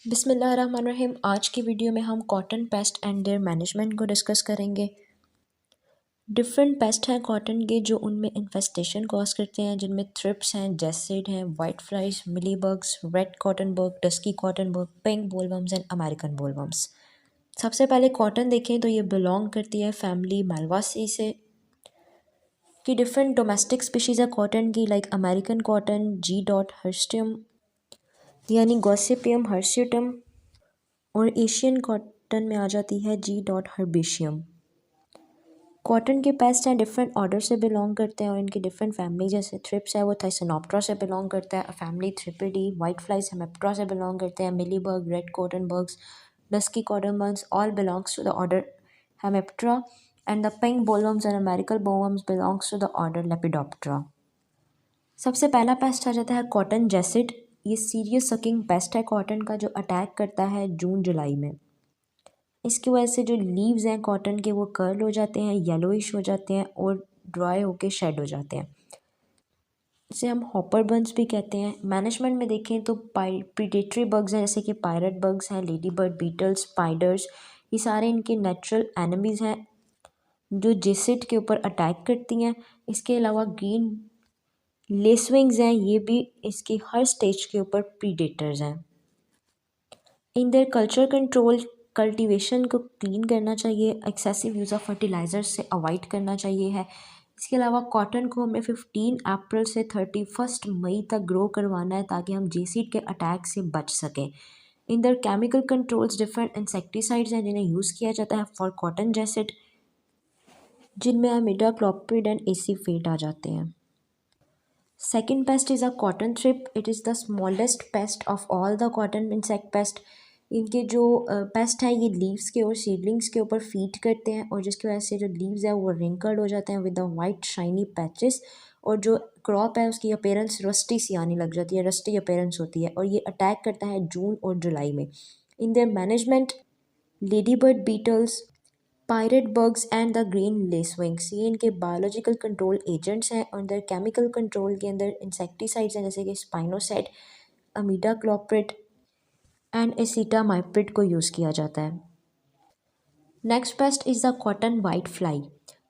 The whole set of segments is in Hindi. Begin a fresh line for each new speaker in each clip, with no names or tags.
बिस्मिल्लाहिर्रहमानिर्रहीम। आज की वीडियो में हम cotton paste and there management को डिस्कस करेंगे। डिफरेंट पेस्ट हैं कॉटन के जो उनमें इन्फेस्टेशन कॉज करते हैं, जिनमें थ्रिप्स हैं, जैसिड हैं, white flies, mealybugs, red cotton bug, dusky cotton bug, pink bollworms and American bollworms. सबसे पहले कॉटन देखें तो ये बिलोंग करती है फैमिली मालवासी से। कि डिफरेंट डोमेस्टिक स्पीशीज़ है कॉटन की, लाइक अमेरिकन कॉटन जी डॉट हर्स्टियम यानी गॉसिपियम हर्स्यूटम, और एशियन कॉटन में आ जाती है जी डॉट हर्बेशियम। कॉटन के पेस्ट हैं डिफरेंट ऑर्डर से बिलोंग करते हैं और इनकी डिफरेंट फैमिली, जैसे थ्रिप्स है वो थाइसोनोप्टेरा से बिलोंग करता है, family Thripidae. White flies Hemiptera से बिलोंग करते हैं, mealybug, red cotton bugs, dusky cotton bugs all belongs to the order Hemiptera, and the pink bollworms and American bollworms belongs to the order Lepidoptera. सबसे पहला पेस्ट आ जाता है कॉटन जैसिड। ये सीरियस सकिंग पेस्ट है कॉटन का, जो अटैक करता है जून जुलाई में। इसकी वजह से जो लीव्स हैं कॉटन के वो कर्ल हो जाते हैं, येलोइश हो जाते हैं और ड्राई होके शेड हो जाते हैं। इसे हम हॉपर बर्न्स भी कहते हैं। मैनेजमेंट में देखें तो प्रीडेटरी बग्स हैं, जैसे कि पायरेट बग्स हैं, लेडी बर्ड बीटल्स, स्पाइडर्स। ये सारे इनके नेचुरल एनिमीज़ हैं जो जेसिड के ऊपर अटैक करती हैं। इसके अलावा ग्रीन लेसविंग्स हैं, ये भी इसके हर स्टेज के ऊपर प्रीडेटर्स हैं। In their culture control, cultivation को क्लीन करना चाहिए, एक्सेसिव यूज़ ऑफ फर्टिलाइज़र से अवॉइड करना चाहिए है। इसके अलावा कॉटन को हमें 15 अप्रैल से 31 मई तक ग्रो करवाना है ताकि हम जेसीड के अटैक से बच सकें। In their chemical controls, different insecticides हैं जिन्हें यूज़ किया जाता है फॉर कॉटन जैसिड, जिनमें इमिडाक्लोप्रिड एंड एसीफेट आ जाते हैं। Second pest is a cotton thrip. It is the smallest pest of all the cotton insect pest. इनके जो पेस्ट हैं ये लीव्स के और सीडलिंग्स के ऊपर फीड करते हैं, और जिसकी वजह से जो लीव्स है वो रिंकल्ड हो जाते हैं with the white shiny patches, और जो क्रॉप है उसकी अपीयरेंस रस्टी सी आने लग जाती है, रस्टी अपीयरेंस होती है, और ये अटैक करता है जून और जुलाई में। In their management, lady bird beetles, pirate bugs and the green lacewings, ये इनके बायोलॉजिकल कंट्रोल एजेंट्स हैं। और अंदर केमिकल कंट्रोल के अंदर इंसेक्टिसाइड्स हैं, जैसे कि स्पाइनोसाइड, अमीडाक्लोप्रिड एंड एसिटामाइप्रिड को यूज़ किया जाता है। Next paste is the cotton white fly.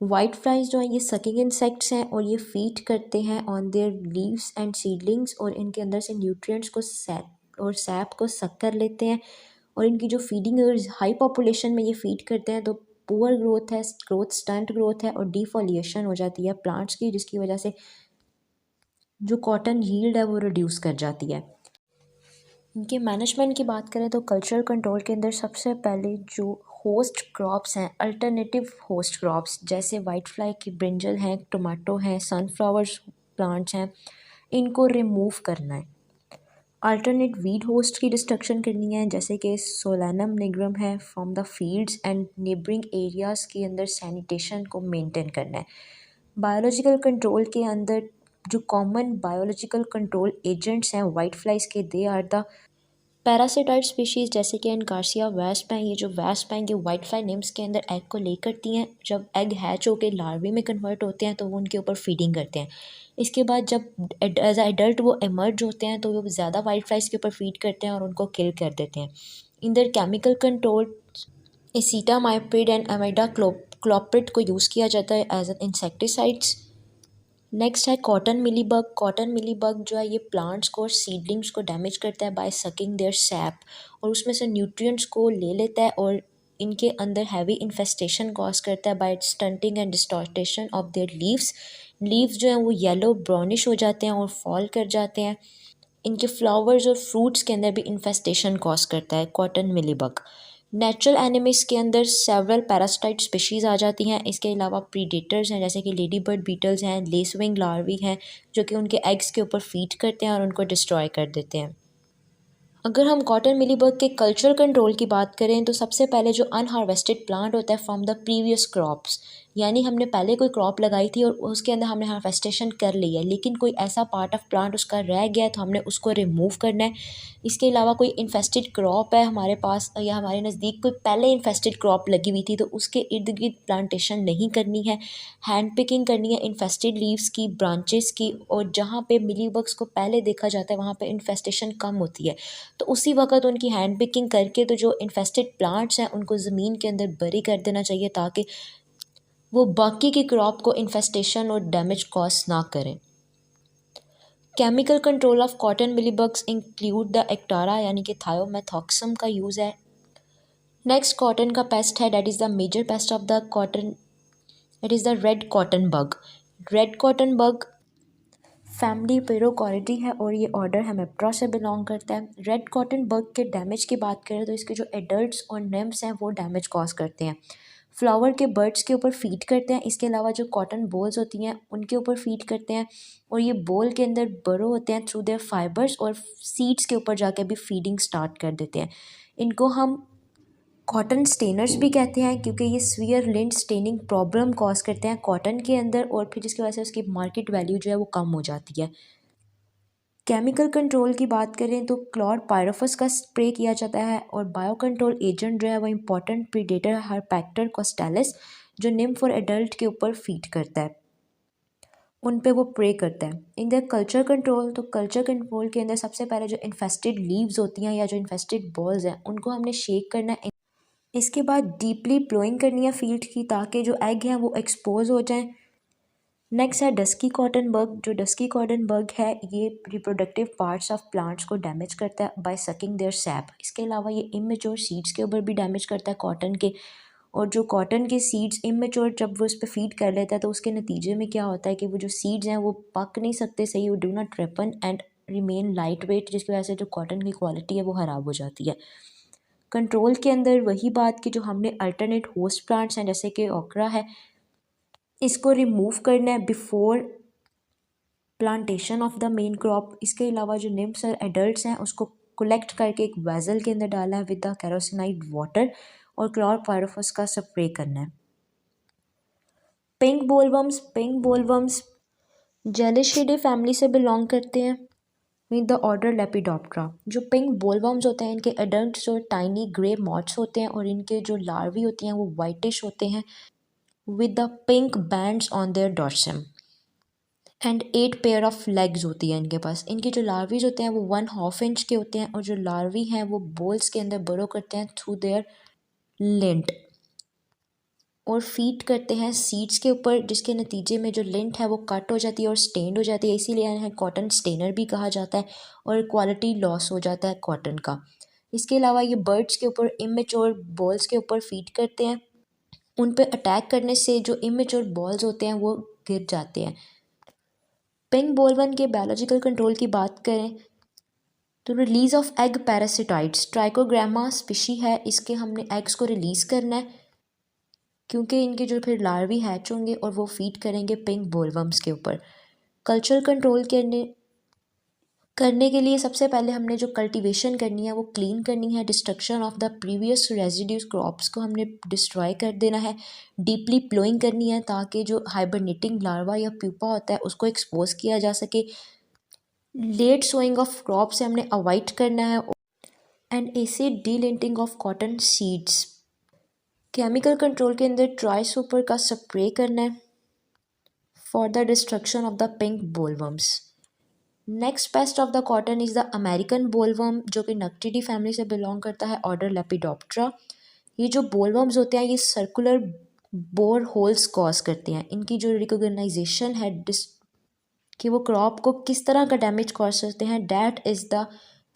White flies जो हैं ये सकिंग इंसेक्ट्स हैं और ये फीड करते हैं on their leaves and seedlings, और इनके अंदर से न्यूट्रिएंट्स को सैप को सक कर लेते हैं। और इनकी जो फीडिंग अगर हाई पॉपुलेशन में ये फीड करते हैं तो पुअर ग्रोथ है, ग्रोथ स्टंट ग्रोथ है, और डिफोलिएशन हो जाती है प्लांट्स की, जिसकी वजह से जो कॉटन यील्ड है वो रिड्यूस कर जाती है। इनके मैनेजमेंट की बात करें तो कल्चरल कंट्रोल के अंदर सबसे पहले जो होस्ट क्रॉप्स हैं, अल्टरनेटिव होस्ट क्रॉप्स, जैसे वाइट फ्लाई की ब्रिंजल हैं, टोमेटो हैं, सनफ्लावर्स प्लांट्स हैं, इनको रिमूव करना है। अल्टरनेट वीड होस्ट की डिस्ट्रक्शन करनी है, जैसे कि सोलानम निग्रम है, from the fields and neighbouring areas के अंदर सैनिटेशन को मेंटेन करना है। बायोलॉजिकल कंट्रोल के अंदर जो कॉमन बायोलॉजिकल कंट्रोल एजेंट्स हैं वाइट फ्लाइज के, दे आर द पैरासिटाइड स्पीशीज़, जैसे कि एनकार्सिया वेस्प हैं। ये जो वेस्प हैं ये वाइट फ्लाई निम्स के अंदर एग को ले करती हैं, जब एग हैच होकर लार्वे में कन्वर्ट होते हैं तो वो उनके ऊपर फीडिंग करते हैं। इसके बाद जब एज एडल्ट वो इमर्ज होते हैं तो वो ज़्यादा वाइट फ्लाइज के ऊपर फीड करते हैं और उनको किल कर देते हैं। इन दर केमिकल कंट्रोल एसिटामाइप्रिड एंड अमीडाक्लोप्रिड को यूज़ किया जाता है एज एन इंसेक्टिसाइड्स। नेक्स्ट है कॉटन मिलीबग। कॉटन मिलीबग जो है ये प्लांट्स को और सीडलिंग्स को डैमेज करता है बाय सकिंग देयर सैप, और उसमें से न्यूट्रिएंट्स को ले लेता है और इनके अंदर हैवी इन्फेस्टेशन कॉज करता है by stunting and distortion of their leaves. Leaves जो हैं वो येलो ब्राउनिश हो जाते हैं और फॉल कर जाते हैं। इनके फ्लावर्स और फ्रूट्स के अंदर भी इन्फेस्टेशन कॉज करता है कॉटन मिलीबग। नेचुरल एनिमीज़ के अंदर सेवरल पैरासाइट स्पीशीज़ आ जाती हैं। इसके अलावा प्रीडेटर्स हैं, जैसे कि लेडी बर्ड बीटल्स हैं, लेसविंग लार्वी हैं, जो कि उनके एग्स के ऊपर फीड करते हैं और उनको डिस्ट्रॉय कर देते हैं। अगर हम कॉटन मिलीबग के कल्चरल कंट्रोल की बात करें तो सबसे पहले जो अनहार्वेस्टेड प्लांट होता है फ्रॉम द प्रीवियस क्रॉप्स, यानी हमने पहले कोई क्रॉप लगाई थी और उसके अंदर हमने हार्वेस्टेशन कर ली है, लेकिन कोई ऐसा पार्ट ऑफ प्लांट उसका रह गया है तो हमने उसको रिमूव करना है। इसके अलावा कोई इन्फेस्टेड क्रॉप है हमारे पास या हमारे नज़दीक कोई पहले इन्फेस्टेड क्रॉप लगी हुई थी तो उसके इर्द गिर्द प्लांटेशन नहीं करनी है। हैंड पिकिंग करनी है इन्फेस्टेड लीव्स की, ब्रांचेस की, और जहाँ पे मिलीबग्स को पहले देखा जाता है वहाँ पे इन्फेस्टेशन कम होती है तो उसी वक्त उनकी हैंड पिकिंग करके तो जो इन्फेस्टेड प्लांट्स हैं उनको ज़मीन के अंदर बरी कर देना चाहिए ताकि वो बाकी की क्रॉप को इन्फेस्टेशन और डैमेज कॉज ना करें। Chemical control of cotton mealybugs include the Actara यानी कि थायोमेथॉक्सम का यूज़ है। नेक्स्ट कॉटन का पेस्ट है, that is the major pest of the cotton, it is the red cotton bug. Red cotton bug family Pyrrhocoridae है और ये ऑर्डर हेमेप्टेरा से बिलोंग करता है। रेड कॉटन बग के डैमेज की बात करें तो इसके जो एडल्ट्स और निम्स हैं वो डैमेज कॉज करते हैं। फ्लावर के बर्ड्स के ऊपर फीड करते हैं, इसके अलावा जो कॉटन बॉल्स होती हैं उनके ऊपर फीड करते हैं और ये बॉल के अंदर बरो होते हैं थ्रू देयर फाइबर्स और सीड्स के ऊपर जाके भी फीडिंग स्टार्ट कर देते हैं। इनको हम कॉटन स्टेनर्स भी कहते हैं क्योंकि ये severe lint staining problem cause करते हैं कॉटन के अंदर और फिर जिसकी वजह से उसकी मार्केट वैल्यू जो है वो कम हो जाती है। केमिकल कंट्रोल की बात करें तो क्लोरपाइरिफॉस का स्प्रे किया जाता है और बायो कंट्रोल एजेंट जो है वो इम्पॉर्टेंट प्रीडेटर हर्पेक्टर कोस्टेलिस जो निम्फ और एडल्ट के ऊपर फीड करता है, उन पे वो प्रे करता है। इन द कल्चर कंट्रोल, तो कल्चर कंट्रोल के अंदर सबसे पहले जो इन्फेस्टेड लीव्स होती हैं या जो इन्फेस्टेड बॉल्स हैं उनको हमने शेक करना है। इसके बाद डीपली प्लोइंग करनी है फील्ड की ताकि जो एग हैं वो एक्सपोज हो जाएं। नेक्स्ट है डस्की कॉटन बग। जो डस्की कॉटन बग है ये रिप्रोडक्टिव पार्ट्स ऑफ प्लांट्स को डैमेज करता है बाय सकिंग देयर सैप। इसके अलावा ये इमेच्योर सीड्स के ऊपर भी डैमेज करता है कॉटन के, और जो कॉटन के सीड्स इमेच्योर जब वो उस पर फीड कर लेता है तो उसके नतीजे में क्या होता है कि वो जो सीड्स हैं वो पक नहीं सकते सही, वो do not Ripon and remain light weight, जिसकी वजह से जो कॉटन की क्वालिटी है वो ख़राब हो जाती है। कंट्रोल के अंदर वही बात कि जो हमने अल्टरनेट होस्ट प्लांट्स हैं जैसे कि ओकरा है इसको रिमूव करना है before plantation of the main crop. इसके अलावा जो निम्स और एडल्ट्स हैं उसको कलेक्ट करके एक वेजल के अंदर डालना है विद द कैरोसिनाइड वाटर और क्लोरपाइरिफॉस का स्प्रे करना है। पिंक बोलवर्म्स जेलिशिडे फैमिली से बिलोंग करते हैं विद द ऑर्डर लेपिडोप्टरा। जो पिंक बोलवर्म्स होते हैं इनके एडल्ट्स जो टाइनी ग्रे मॉट्स होते हैं और इनके जो लार्वी होती हैं वो वाइटिश होते हैं with the pink bands on their dorsum and 8 pair of legs होती है इनके पास। इनके जो लार्वीज होते हैं वो 1/2 इंच के होते हैं और जो लार्वी हैं वो बोल्स के अंदर बरो करते हैं थ्रू देयर लिंट और फीड करते हैं सीड्स के ऊपर, जिसके नतीजे में जो लिंट है वो कट हो जाती है और स्टेन्ड हो जाती है, इसीलिए इन्हें कॉटन स्टेनर भी कहा जाता है और क्वालिटी लॉस हो जाता है कॉटन का। इसके अलावा ये बर्ड्स के ऊपर इमेच्योर बॉल्स के ऊपर फीड करते हैं, उन पे अटैक करने से जो इमेच्योर बॉल्स होते हैं वो गिर जाते हैं। पिंक बोलवर्म के बायोलॉजिकल कंट्रोल की बात करें तो release of egg parasitoids Trichogramma species है, इसके हमने एग्स को रिलीज़ करना है क्योंकि इनके जो फिर लार्वी हैच होंगे और वो फीड करेंगे पिंक बोलवर्म्स के ऊपर। कल्चर कंट्रोल करने के लिए सबसे पहले हमने जो कल्टीवेशन करनी है वो क्लीन करनी है। Destruction of the previous residues crops को हमने डिस्ट्रॉय कर देना है। डीपली प्लोइंग करनी है ताकि जो हाइबरनेटिंग लार्वा या प्यूपा होता है उसको एक्सपोज किया जा सके। लेट सोइंग ऑफ क्रॉप से हमने अवॉइड करना है and acid delinting of cotton seeds. Chemical control के अंदर ट्राई सुपर का स्प्रे करना है for the destruction of the pink bollworms. Next pest of the cotton is the American bollworm जो कि नक्टिडी फैमिली से बिलोंग करता है, ऑर्डर लेपिडोप्टरा। ये जो बोलवर्म्स होते हैं ये सर्कुलर बोर होल्स कॉज करते हैं। इनकी जो रिकॉग्नाइजेशन है कि वो क्रॉप को किस तरह का डैमेज कॉज करते हैं, that is the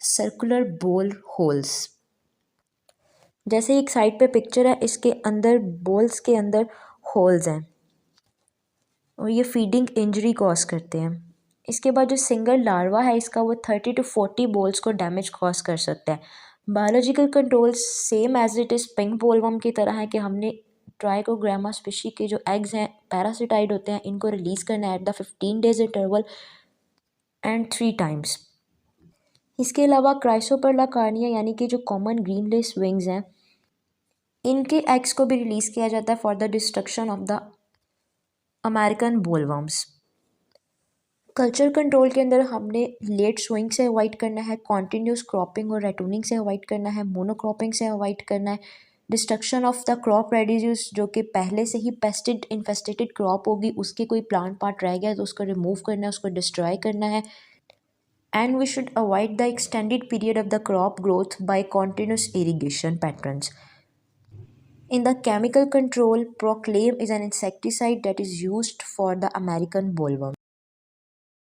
circular bore holes. जैसे एक साइड पे पिक्चर है, इसके अंदर बोल्स के अंदर होल्स हैं और ये फीडिंग इंजरी कॉज करते हैं। इसके बाद जो सिंगल लार्वा है इसका वो 30 to 40 बोल्स को डैमेज कॉज कर सकता है। Biological control same as it is pink bollworm की तरह है कि हमने ट्राइकोग्रामा स्पीशी के जो एग्स हैं पैरासिटाइड होते हैं इनको रिलीज़ करना है at the 15 days interval and 3 times। इसके अलावा क्राइसोपर्ला कार्निया यानी कि जो कॉमन ग्रीन लेस विंग्स हैं इनके एग्स को भी रिलीज़ किया जाता है for the destruction of the American bollworms. Culture control के अंदर हमने लेट सोइंग से अवॉइड करना है, कॉन्टीन्यूस क्रॉपिंग और रेटूनिंग से अवॉइड करना है, मोनोक्रॉपिंग से अवॉइड करना है, डिस्ट्रक्शन ऑफ द क्रॉप रेडिड्यूस, जो कि पहले से ही पेस्टिड इन्फेस्टेड क्रॉप होगी, उसके कोई प्लांट पार्ट रह गया तो उसको रिमूव करना है, उसको डिस्ट्रॉय करना है। And we should avoid the extended period of the crop growth by continuous irrigation patterns. In the chemical control, Proclaim is an insecticide that is used for the American bollworm.